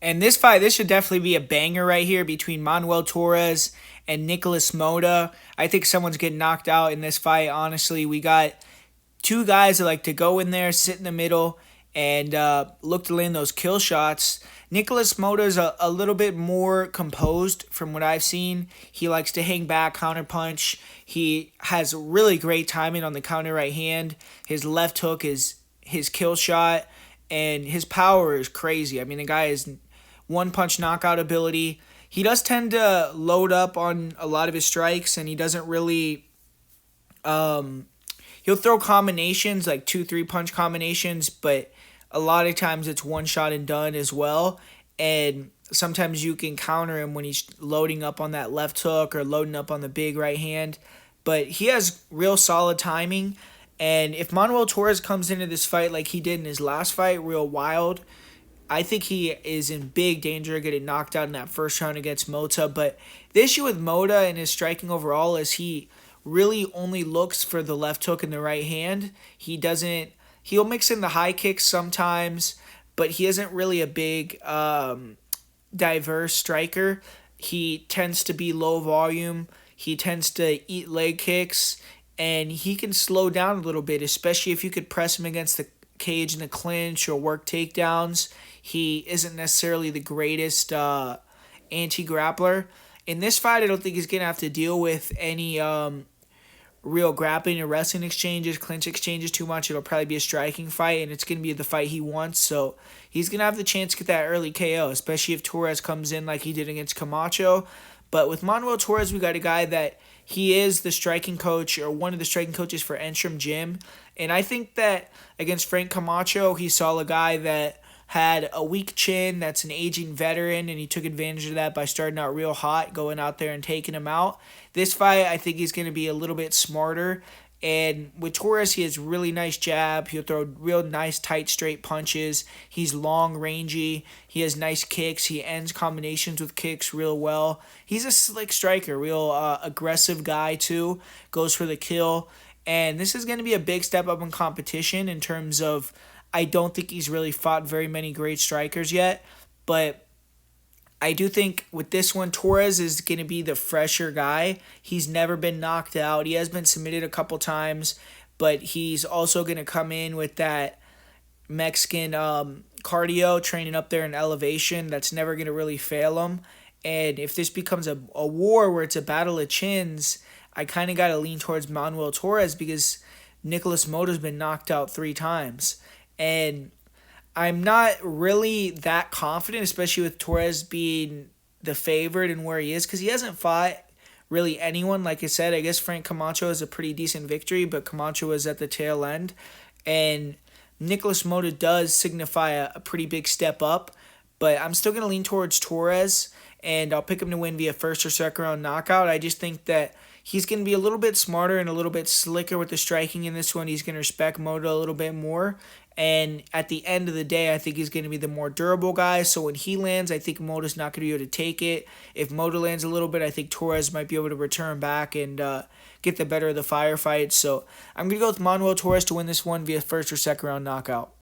And this should definitely be a banger right here between Manuel Torres and Nikolas Motta. I think someone's getting knocked out in this fight. Honestly, we got two guys that like to go in there, sit in the middle, and look to land those kill shots. Nikolas Motta is a little bit more composed from what I've seen. He likes to hang back, counterpunch. He has really great timing on the counter right hand. His left hook is his kill shot, and his power is crazy. I mean, the guy is one punch knockout ability. He does tend to load up on a lot of his strikes, and he doesn't really he'll throw combinations like 2-3 punch combinations, but a lot of times it's one shot and done as well. And sometimes you can counter him when he's loading up on that left hook or loading up on the big right hand. But he has real solid timing. And if Manuel Torres comes into this fight like he did in his last fight, real wild, I think he is in big danger of getting knocked out in that first round against Motta. But the issue with Motta and his striking overall is he really only looks for the left hook and the right hand. He'll mix in the high kicks sometimes, but he isn't really a big diverse striker. He tends to be low volume. He tends to eat leg kicks, and he can slow down a little bit, especially if you could press him against the cage in the clinch or work takedowns. He isn't necessarily the greatest anti-grappler. In this fight, I don't think he's going to have to deal with any real grappling or wrestling exchanges, clinch exchanges too much. It'll probably be a striking fight, and it's going to be the fight he wants. So he's going to have the chance to get that early KO, especially if Torres comes in like he did against Camacho. But with Manuel Torres, we got a guy that he is the striking coach or one of the striking coaches for Entrim Gym. And I think that against Frank Camacho, he saw a guy that had a weak chin, that's an aging veteran, and he took advantage of that by starting out real hot, going out there and taking him out. This fight, I think he's going to be a little bit smarter. And with Torres, he has really nice jab. He'll throw real nice, tight, straight punches. He's long, rangy. He has nice kicks. He ends combinations with kicks real well. He's a slick striker, real aggressive guy too. Goes for the kill. And this is going to be a big step up in competition in terms of I don't think he's really fought very many great strikers yet. But I do think with this one, Torres is going to be the fresher guy. He's never been knocked out. He has been submitted a couple times, but he's also going to come in with that Mexican cardio, training up there in elevation. That's never going to really fail him. And if this becomes a war where it's a battle of chins, I kind of got to lean towards Manuel Torres because Nikolas Motta's been knocked out 3 times. And I'm not really that confident, especially with Torres being the favorite and where he is, because he hasn't fought really anyone. Like I said, I guess Frank Camacho is a pretty decent victory, but Camacho was at the tail end. And Nikolas Motta does signify a pretty big step up, but I'm still going to lean towards Torres, and I'll pick him to win via first or second round knockout. I just think that he's going to be a little bit smarter and a little bit slicker with the striking in this one. He's going to respect Motta a little bit more. And at the end of the day, I think he's going to be the more durable guy. So when he lands, I think Motta's not going to be able to take it. If Motta lands a little bit, I think Torres might be able to return back and get the better of the firefight. So I'm going to go with Manuel Torres to win this one via first or second round knockout.